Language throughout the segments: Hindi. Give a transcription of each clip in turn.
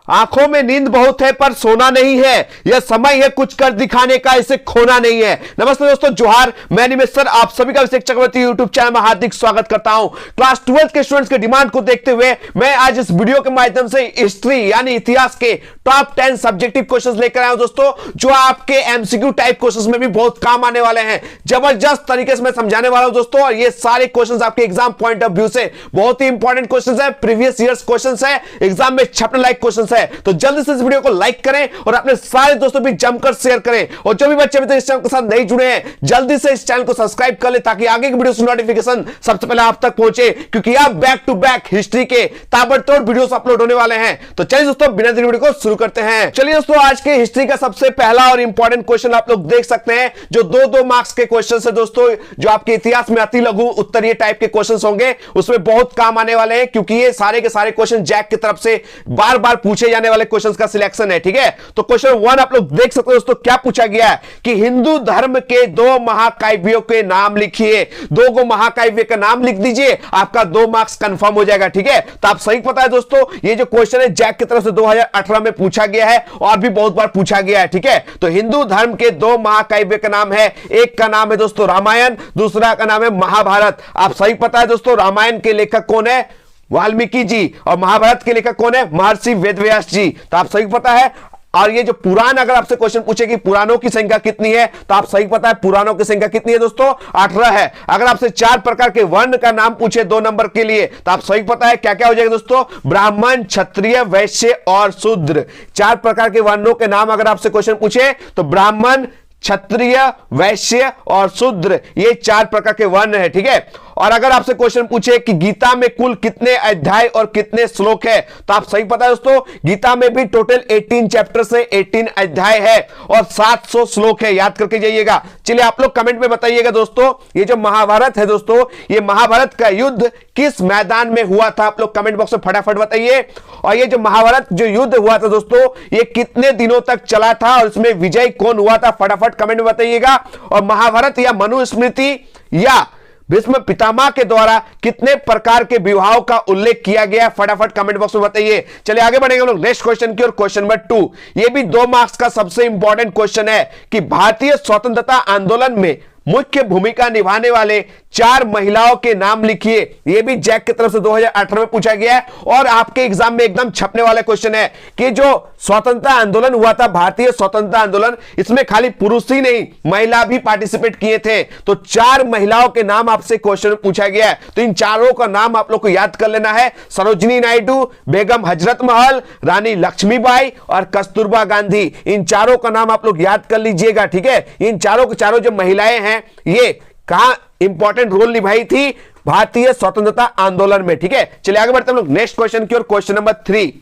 आंखों में नींद बहुत है पर सोना नहीं है, यह समय है कुछ कर दिखाने का, इसे खोना नहीं है। नमस्ते दोस्तों, जोहार, मैं निमेश सर आप सभी का अभिषेक चक्रवर्ती यूट्यूब चैनल में हार्दिक स्वागत करता हूं। क्लास 12 के स्टूडेंट्स के डिमांड को देखते हुए मैं आज इस वीडियो के माध्यम से हिस्ट्री यानी इतिहास के टॉप 10 सब्जेक्टिव क्वेश्चंस लेकर आया हूं दोस्तों, जो आपके एमसीक्यू टाइप क्वेश्चंस में भी बहुत काम आने वाले हैं। जबरदस्त तरीके से मैं समझाने वाला हूं दोस्तों, और ये सारे क्वेश्चंस आपके एग्जाम पॉइंट ऑफ व्यू से बहुत ही इंपॉर्टेंट क्वेश्चंस है, प्रीवियस ईयर्स क्वेश्चंस है, एग्जाम में छपने लायक क्वेश्चंस है। तो जल्दी से इस वीडियो को लाइक करें और अपने सारे दोस्तों भी जमकर शेयर करें, और जो भी बच्चे अभी तक इस चैनल के साथ नहीं जुड़े हैं जल्दी से इस चैनल को सब्सक्राइब कर ले ताकि आगे की वीडियो की नोटिफिकेशन सबसे पहले आप तक पहुंचे, क्योंकि आप बैक टू बैक हिस्ट्री के ताबड़तोड़ वीडियोस अपलोड होने वाले हैं। तो चलिए दोस्तों, बिना देरी वीडियो को शुरू करते हैं। चलिए दोस्तों, आज के हिस्ट्री का सबसे पहला और इंपॉर्टेंट क्वेश्चन आप लोग देख सकते हैं, जो 2-2 मार्क्स के क्वेश्चन है दोस्तों, जो आपके इतिहास में अति लघु उत्तरीय टाइप के क्वेश्चन होंगे, उसमें बहुत काम आने वाले हैं, क्योंकि ये सारे के सारे क्वेश्चन जैक की तरफ से बार बार पूछे जाने वाले क्वेश्चन का सिलेक्शन है। ठीक है, तो क्वेश्चन 1 आप लोग देख सकते हो दोस्तों, क्या पूछा गया है कि हिंदू धर्म के 2 महाकाव्यों के नाम लिखिए। 2 महाकाव्य का नाम लिख दीजिए, आपका 2 मार्क्स कंफर्म हो जाएगा। ठीक है, तो आप सही पता है दोस्तों, ये जो क्वेश्चन है जैक की तरफ से 2018 में पूछा गया है और भी बहुत बार पूछा गया है। ठीक है, तो हिंदू धर्म के 2 महाकाव्य का नाम है, एक का नाम है दोस्तों रामायण, दूसरा का नाम है महाभारत। आप सही पता है दोस्तों, रामायण के लेखक कौन है? वाल्मीकि जी, और महाभारत के लेखक कौन है? महर्षि वेदव्यास जी। तो आप सही पता है। और ये जो पुराण, अगर आपसे क्वेश्चन पूछे कि पुराणों की संख्या कितनी है, तो आप सही पता है पुराणों की संख्या कितनी है दोस्तों? 18 है। अगर आपसे 4 प्रकार के वर्ण का नाम पूछे 2 नंबर के लिए, तो आप सही पता है क्या क्या हो जाएगा दोस्तों? ब्राह्मण, क्षत्रिय, वैश्य और शूद्र। 4 प्रकार के वर्णों के नाम अगर आपसे क्वेश्चन पूछे तो ब्राह्मण, क्षत्रिय, वैश्य और शूद्र, ये 4 प्रकार के वर्ण है। ठीक है, और अगर आपसे क्वेश्चन पूछे कि गीता में कुल कितने अध्याय और कितने श्लोक है, तो आप सही पता है दोस्तों, गीता में भी टोटल 18 चैप्टर से 18 अध्याय है और 700 श्लोक है। याद करके जाइएगा। चलिए आप लोग कमेंट में बताइएगा दोस्तों, ये जो महाभारत है दोस्तों, ये महाभारत का युद्ध किस मैदान में हुआ था? आप लोग कमेंट बॉक्स में फटाफट बताइए। और ये जो महाभारत जो युद्ध हुआ था दोस्तों, ये कितने दिनों तक चला था और इसमें विजय कौन हुआ था? फटाफट कमेंट में बताइएगा। और महाभारत या मनुस्मृति या भीष्म पितामह के द्वारा कितने प्रकार के विवाहों का उल्लेख किया गया? फटाफट कमेंट बॉक्स में बताइए। चलिए आगे बढ़ेंगे हम लोग नेक्स्ट क्वेश्चन की ओर। क्वेश्चन नंबर 2, ये भी 2 मार्क्स का सबसे इंपॉर्टेंट क्वेश्चन है कि भारतीय स्वतंत्रता आंदोलन में मुख्य भूमिका निभाने वाले 4 महिलाओं के नाम लिखिए। यह भी जैक की तरफ से 2018 में पूछा गया है और आपके एग्जाम में एकदम छपने वाला क्वेश्चन है कि जो स्वतंत्रता आंदोलन हुआ था, भारतीय स्वतंत्रता आंदोलन, इसमें खाली पुरुष ही नहीं महिला भी पार्टिसिपेट किए थे। तो 4 महिलाओं के नाम आपसे क्वेश्चन पूछा गया है, तो इन चारों का नाम आप लोग को याद कर लेना है। सरोजिनी नायडू, बेगम हजरत महल, रानी लक्ष्मीबाई और कस्तूरबा गांधी। इन चारों का नाम आप लोग याद कर लीजिएगा। ठीक है, इन चारों के चारों जो महिलाएं हैं, ये कहां इंपॉर्टेंट रोल निभाई थी भारतीय स्वतंत्रता आंदोलन में। ठीक है, चलिए आगे बढ़ते हैं हम लोग नेक्स्ट क्वेश्चन की ओर। क्वेश्चन नंबर 3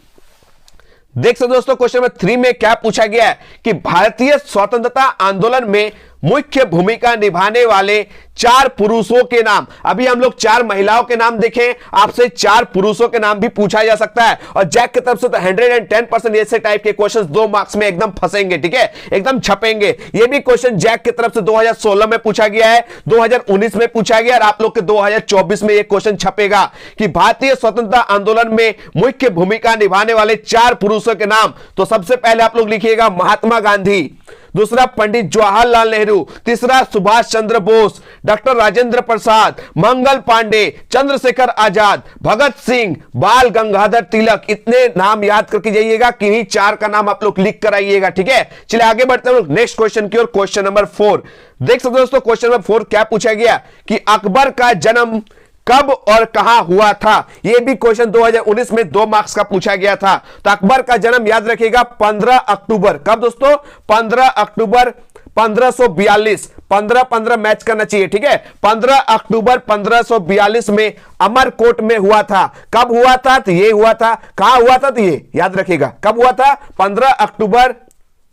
देख सकते दोस्तों, क्वेश्चन नंबर 3 में क्या पूछा गया है कि भारतीय स्वतंत्रता आंदोलन में मुख्य भूमिका निभाने वाले 4 पुरुषों के नाम। अभी हम लोग 4 महिलाओं के नाम देखें, आपसे 4 पुरुषों के नाम भी पूछा जा सकता है। और जैक की तरफ से तो 110% ऐसे टाइप के क्वेश्चंस 2 मार्क्स में एकदम फंसेंगे। ठीक है, एकदम छपेंगे। ये भी क्वेश्चन जैक की तरफ से 2016 में पूछा गया है, 2019 में पूछा गया और आप लोग के 2024 में ये क्वेश्चन छपेगा कि भारतीय स्वतंत्रता आंदोलन में मुख्य भूमिका निभाने वाले 4 पुरुषों के नाम। तो सबसे पहले आप लोग लिखिएगा महात्मा गांधी, दूसरा पंडित जवाहरलाल नेहरू, तीसरा सुभाष चंद्र बोस, डॉक्टर राजेंद्र प्रसाद, मंगल पांडे, चंद्रशेखर आजाद, भगत सिंह, बाल गंगाधर तिलक। इतने नाम याद करके जाइएगा, किन्हीं 4 का नाम आप लोग लिख कर आइएगा। ठीक है, चलिए आगे बढ़ते हैं नेक्स्ट क्वेश्चन की ओर। क्वेश्चन नंबर 4 देख सकते हो दोस्तों, क्वेश्चन नंबर 4 क्या पूछा गया कि अकबर का जन्म कब और कहां हुआ था? यह भी क्वेश्चन 2019 में 2 मार्क्स का पूछा गया था। तो अकबर का जन्म याद रखिएगा 15 अक्टूबर। कब दोस्तों? 15 अक्टूबर 1542। 15-15 मैच करना चाहिए। ठीक है, 15 अक्टूबर 1542 में अमरकोट में हुआ था। कब हुआ था? तो ये हुआ था। कहां हुआ था? तो ये याद रखिएगा कब हुआ था? 15 अक्टूबर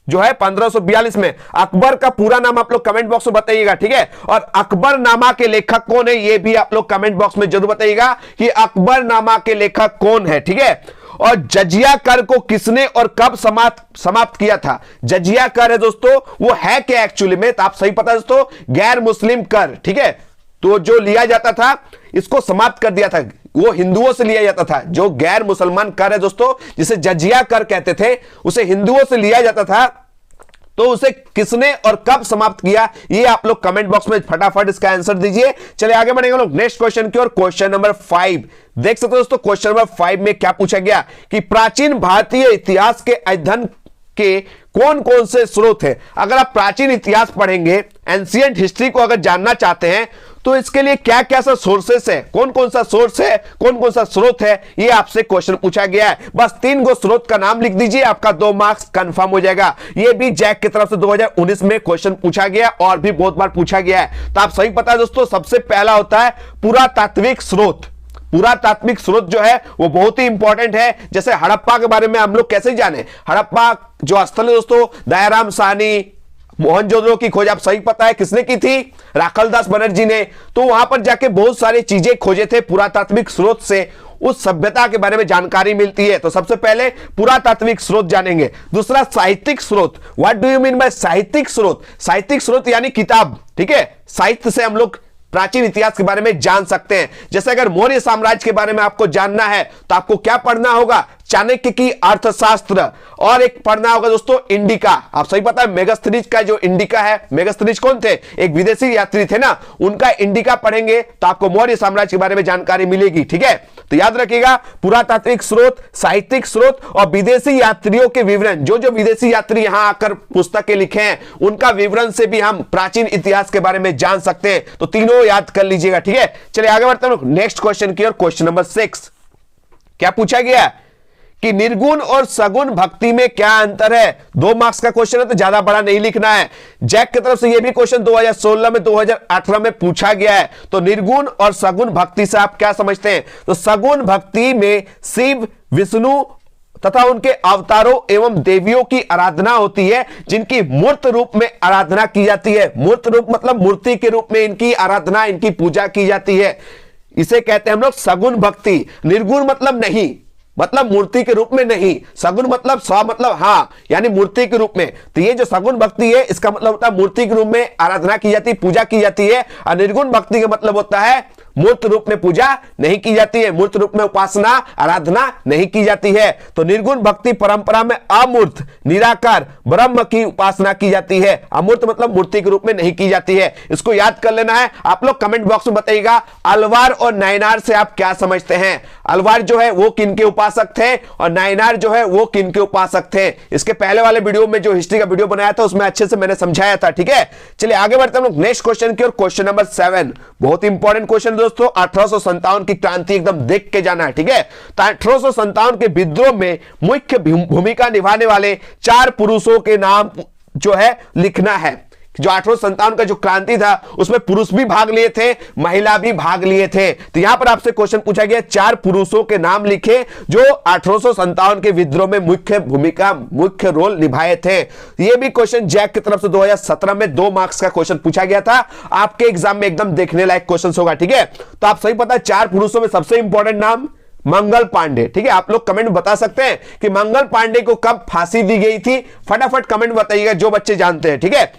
जो है 1542 में। अकबर का पूरा नाम आप लोग कमेंट बॉक्स में बताइएगा। ठीक है, और अकबरनामा के लेखक कौन है, ये भी आप लोग कमेंट बॉक्स में जरूर बताइएगा कि अकबरनामा के लेखक कौन है। ठीक है, और जजिया कर को किसने और कब समाप्त किया था? जजिया कर है दोस्तों, वो है क्या एक्चुअली में? तो आप सही पता है दोस्तों, गैर मुस्लिम कर। ठीक है, तो जो लिया जाता था इसको समाप्त कर दिया था। वो हिंदुओं से लिया जाता था। जो गैर मुसलमान कर है दोस्तों, जिसे जजिया कर कहते थे, उसे हिंदुओं से लिया जाता था। तो उसे किसने और कब समाप्त किया, ये आप लोग कमेंट बॉक्स में फटाफट इसका आंसर दीजिए। चलिए आगे बढ़ेंगे लोग नेक्स्ट क्वेश्चन की ओर। क्वेश्चन नंबर 5 देख सकते हो दोस्तों। क्वेश्चन नंबर 5 में क्या पूछा गया कि प्राचीन भारतीय इतिहास के अध्ययन के कौन कौन से स्रोत हैं। अगर आप प्राचीन इतिहास पढ़ेंगे, एंशिएंट हिस्ट्री को अगर जानना चाहते हैं, तो इसके लिए क्या क्या सा सोर्सेस है, कौन कौन सा सोर्स है, कौन कौन सा स्रोत है, ये आपसे क्वेश्चन पूछा गया है। बस 3 गो स्रोत का नाम लिख दीजिए, आपका 2 मार्क्स कंफर्म हो जाएगा। ये भी जैक की तरफ से 2019 में क्वेश्चन पूछा गया और भी बहुत बार पूछा गया है। तो आप सही पता है दोस्तों, सबसे पहला होता है पुरातात्विक स्रोत। पुरातात्विक स्रोत जो है वो बहुत ही इंपॉर्टेंट है। जैसे हड़प्पा के बारे में हम लोग कैसे जाने, हड़प्पा जो स्थल है दोस्तों, दयाराम साहनी, मोहनजोदड़ो की खोज आप सही पता है किसने की थी, राखलदास बनर्जी ने। तो वहां पर जाके बहुत सारी चीजें खोजे थे पुरातात्विक स्रोत से, उस सभ्यता के बारे में जानकारी मिलती है। तो सबसे पहले पुरातात्विक स्रोत जानेंगे। दूसरा साहित्यिक स्रोत। What do you mean by साहित्यिक स्रोत? साहित्यिक स्रोत यानी किताब, ठीक है। साहित्य से हम लोग प्राचीन इतिहास के बारे में जान सकते हैं। जैसे अगर मौर्य साम्राज्य के बारे में आपको जानना है तो आपको क्या पढ़ना होगा, चाणक्य की अर्थशास्त्र, और एक पढ़ना होगा दोस्तों इंडिका। आप सही पता है मेगास्थनीज का जो इंडिका है, मेगास्थनीज कौन थे, एक विदेशी यात्री थे ना, उनका इंडिका पढ़ेंगे तो आपको मौर्य साम्राज्य के बारे में जानकारी मिलेगी, ठीक है। तो याद रखिएगा, पुरातात्विक स्रोत, साहित्यिक स्रोत और विदेशी यात्रियों के विवरण। जो जो विदेशी यात्री यहां आकर पुस्तकें लिखे हैं उनका विवरण से भी हम प्राचीन इतिहास के बारे में जान सकते हैं। तो तीनों याद कर लीजिएगा, ठीक है। चलिए आगे बढ़ते हैं नेक्स्ट क्वेश्चन की ओर। क्वेश्चन नंबर 6 क्या पूछा गया कि निर्गुण और सगुण भक्ति में क्या अंतर है। 2 मार्क्स का क्वेश्चन है तो ज्यादा बड़ा नहीं लिखना है। जैक की तरफ से यह भी क्वेश्चन 2016 में 2018 में पूछा गया है। तो निर्गुण और सगुण भक्ति से आप क्या समझते हैं? तो सगुण भक्ति में शिव, विष्णु तथा उनके अवतारों एवं देवियों की आराधना होती है, जिनकी मूर्त रूप में आराधना की जाती है। मूर्त रूप मतलब मूर्ति के रूप में इनकी आराधना, इनकी पूजा की जाती है। इसे कहते हैं हम लोग सगुण भक्ति। निर्गुण मतलब नहीं, मतलब मूर्ति के रूप में नहीं। सगुण मतलब स्व मतलब हाँ, यानी मूर्ति के रूप में। तो ये जो सगुण भक्ति है इसका मतलब होता है मूर्ति के रूप में आराधना की जाती है, पूजा की जाती है। और निर्गुण भक्ति का मतलब होता है मूर्त रूप में पूजा नहीं की जाती है, मूर्त रूप में उपासना आराधना नहीं की जाती है। तो निर्गुण भक्ति परंपरा में अमूर्त निराकार ब्रह्म की उपासना की जाती है। अमूर्त मतलब मूर्ति के रूप में नहीं की जाती है। इसको याद कर लेना है। आप लोग कमेंट बॉक्स में बताइएगा अलवार और नायनार से आप क्या समझते हैं। अलवार जो है वो किन के उपासक थे और नायनार जो है वो किन के उपासक थे। इसके पहले वाले वीडियो में जो हिस्ट्री का वीडियो बनाया था उसमें अच्छे से मैंने समझाया था, ठीक है। चलिए आगे बढ़ते हैं नेक्स्ट क्वेश्चन की ओर। क्वेश्चन नंबर 7 बहुत इंपॉर्टेंट क्वेश्चन दोस्तों। 1857 की क्रांति एकदम देख के जाना है, ठीक है। तो 1857 के विद्रोह में मुख्य भूमिका निभाने वाले 4 पुरुषों के नाम जो है लिखना है। जो 1857 का जो क्रांति था उसमें पुरुष भी भाग लिए थे, महिला भी भाग लिए थे। तो यहां पर आपसे क्वेश्चन पूछा गया 4 पुरुषों के नाम लिखे जो 1857 के विद्रोह में मुख्य रोल निभाए थे। यह भी क्वेश्चन जैक की तरफ से 2017 में 2 मार्क्स का क्वेश्चन पूछा गया था। आपके एग्जाम में एकदम देखने लायक क्वेश्चन होगा, ठीक है। तो आप सही पता है 4 पुरुषों में सबसे इंपॉर्टेंट नाम मंगल पांडे, ठीक है। आप लोग कमेंट में बता सकते हैं कि मंगल पांडे को कब फांसी दी गई थी। फटाफट कमेंट बताइएगा जो बच्चे जानते हैं, ठीक है।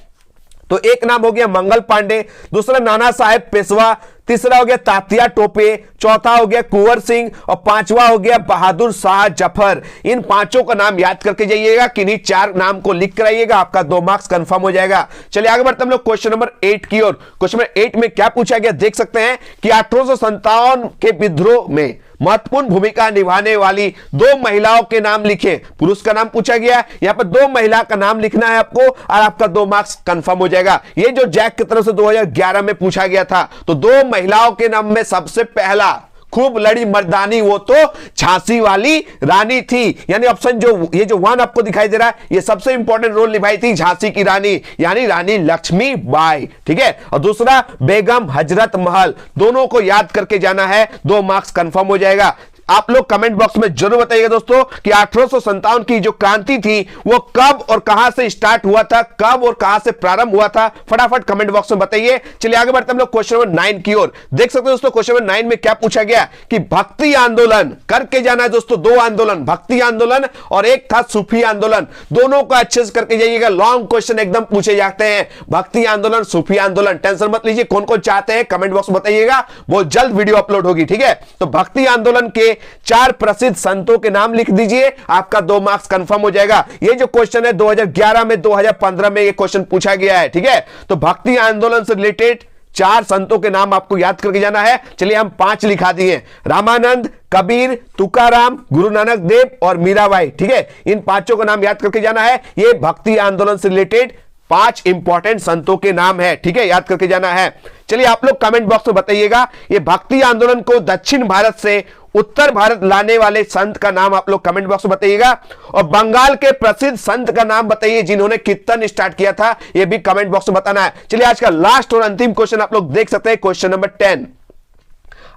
तो एक नाम हो गया मंगल पांडे, दूसरा नाना साहेब पेशवा, तीसरा हो गया तात्या टोपे, चौथा हो गया कुंवर सिंह और 5वां हो गया बहादुर शाह जफर। इन 5 का नाम याद करके जाइएगा, किन्हीं 4 नाम को लिख कर आइएगा, आपका 2 मार्क्स कंफर्म हो जाएगा। चलिए आगे बढ़ते हम लोग क्वेश्चन नंबर 8 की ओर। क्वेश्चन नंबर 8 में क्या पूछा गया देख सकते हैं कि 1857 के विद्रोह में महत्वपूर्ण भूमिका निभाने वाली 2 महिलाओं के नाम लिखे। पुरुष का नाम पूछा गया, यहां पर 2 महिला का नाम लिखना है आपको और आपका 2 मार्क्स कंफर्म हो जाएगा। ये जो जैक की तरफ से 2011 में पूछा गया था। तो 2 महिलाओं के नाम में सबसे पहला खूब लड़ी मर्दानी वो तो झांसी वाली रानी थी। यानी ऑप्शन जो ये जो 1 आपको दिखाई दे रहा है ये सबसे इंपॉर्टेंट रोल निभाई थी झांसी की रानी, यानी रानी लक्ष्मी बाई, ठीक है। और दूसरा बेगम हजरत महल। दोनों को याद करके जाना है, 2 मार्क्स कंफर्म हो जाएगा। आप लोग कमेंट बॉक्स में जरूर बताइएगा दोस्तों कि 1857 की जो क्रांति थी वो कब और कहां से स्टार्ट हुआ था, कब और कहां से प्रारंभ हुआ था, फटाफट कमेंट बॉक्स में बताइए। चलिए आगे बढ़ते हैं हम लोग क्वेश्चन नंबर 9 की ओर। देख सकते हैं दोस्तों क्वेश्चन नंबर 9 में क्या पूछा गया कि भक्ति आंदोलन करके जाना है दोस्तों, दो आंदोलन, भक्ति आंदोलन और एक था सूफी आंदोलन, दोनों को अच्छे से करके जाइएगा। लॉन्ग क्वेश्चन एकदम पूछे जाते हैं, भक्ति आंदोलन, सूफी आंदोलन, टेंशन मत लीजिए। कौन कौन चाहते हैं कमेंट बॉक्स में बताइएगा, बहुत जल्द वीडियो अपलोड होगी, ठीक है। तो भक्ति आंदोलन के 4 प्रसिद्ध संतों के नाम लिख दीजिए, आपका 2 मार्क्स कंफर्म हो जाएगा। ये जो क्वेश्चन है 2011 में 2015 में ये क्वेश्चन पूछा गया है, ठीक है। तो भक्ति आंदोलन से रिलेटेड 4 संतों के नाम आपको याद करके जाना है। चलिए हम 5 लिखा दिए, रामानंद, कबीर, तुकाराम, गुरु नानक देव और मीराबाई, ठीक है। इन 5 का नाम याद करके जाना है। ये भक्ति आंदोलन से रिलेटेड 5 इंपॉर्टेंट संतों के नाम है, ठीक है, याद करके जाना है। चलिए आप लोग कमेंट बॉक्स में बताइएगा ये भक्ति आंदोलन को दक्षिण भारत से उत्तर भारत लाने वाले संत का नाम आप लोग कमेंट बॉक्स में बताइएगा। और बंगाल के प्रसिद्ध संत का नाम बताइए जिन्होंने कीर्तन स्टार्ट किया था, ये भी कमेंट बॉक्स में बताना है। चलिए आज का लास्ट और अंतिम क्वेश्चन आप लोग देख सकते हैं, क्वेश्चन नंबर 10,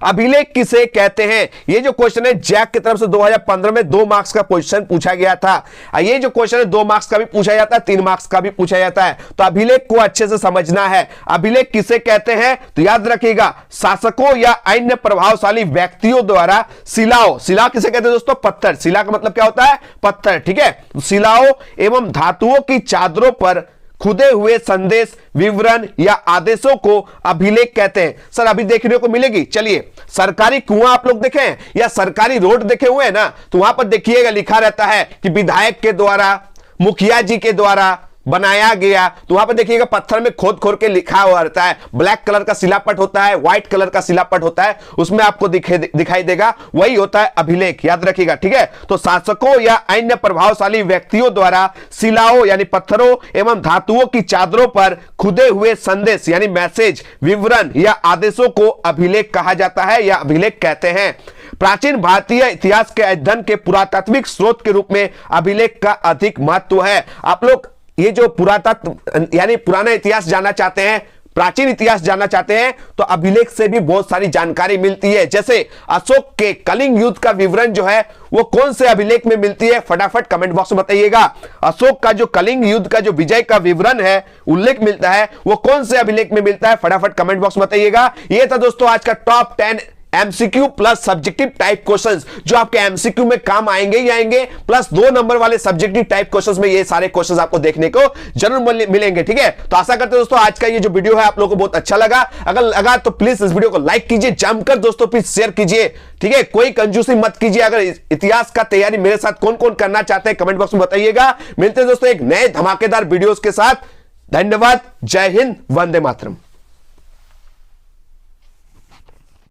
अभिलेख किसे कहते हैं। ये जो क्वेश्चन है जैक की तरफ से 2015 में 2 मार्क्स का क्वेश्चन पूछा गया था। ये जो क्वेश्चन है 2 मार्क्स का भी पूछा जाता है, 3 मार्क्स का भी पूछा जाता है। तो अभिलेख को अच्छे से समझना है, अभिलेख किसे कहते हैं तो याद रखिएगा, शासकों या अन्य प्रभावशाली व्यक्तियों द्वारा शिलाओं, शिला किसे कहते हैं दोस्तों, पत्थर, शिला का मतलब क्या होता है, पत्थर, ठीक है। शिलाओं एवं धातुओं की चादरों पर खुदे हुए संदेश, विवरण या आदेशों को अभिलेख कहते हैं। सर अभी देखने को मिलेगी, चलिए सरकारी कुआं आप लोग देखे हैं या सरकारी रोड देखे हुए हैं ना, तो वहां पर देखिएगा लिखा रहता है कि विधायक के द्वारा, मुखिया जी के द्वारा बनाया गया, तो वहां पर देखिएगा पत्थर में खोद खोद के लिखा हुआ रहता है। ब्लैक कलर का शिलापट होता है, व्हाइट कलर का शिलापट होता है, उसमें आपको दिखाई देगा, वही होता है अभिलेख, याद रखिएगा, ठीक है। तो शासकों या अन्य प्रभावशाली व्यक्तियों द्वारा शिलाओं यानी पत्थरों एवं धातुओं की चादरों पर खुदे हुए संदेश यानी मैसेज, विवरण या आदेशों को अभिलेख कहा जाता है या अभिलेख कहते हैं। प्राचीन भारतीय इतिहास के अध्ययन के पुरातात्विक स्रोत के रूप में अभिलेख का अधिक महत्व है। आप लोग ये जो पुरातत्व यानी पुराना इतिहास जानना चाहते हैं, प्राचीन इतिहास जानना चाहते हैं, तो अभिलेख से भी बहुत सारी जानकारी मिलती है। जैसे अशोक के कलिंग युद्ध का विवरण जो है वो कौन से अभिलेख में मिलती है, फटाफट कमेंट बॉक्स में बताइएगा। अशोक का जो कलिंग युद्ध का जो विजय का विवरण है, उल्लेख मिलता है, वो कौन से अभिलेख में मिलता है, फटाफट कमेंट बॉक्स में बताइएगा। ये था दोस्तों आज का top 10 MCQ plus subjective type questions जो आपके एमसीक्यू में काम आएंगे ही आएंगे, प्लस 2 नंबर वाले सब्जेक्टिव टाइप क्वेश्चंस में ये सारे क्वेश्चंस आपको देखने को जरूर मिलेंगे, ठीक है। तो आशा करते हैं दोस्तों आज का ये जो वीडियो है आप लोगों को बहुत अच्छा लगा। अगर लगा तो प्लीज इस वीडियो को लाइक कीजिए, जमकर दोस्तों प्लीज शेयर कीजिए, ठीक है। कोई कंजूसी मत कीजिए। अगर इतिहास का तैयारी मेरे साथ कौन कौन करना चाहते हैं कमेंट बॉक्स में बताइएगा। मिलते हैं दोस्तों एक नए धमाकेदार वीडियोस के साथ। धन्यवाद, जय हिंद, वंदे मातरम।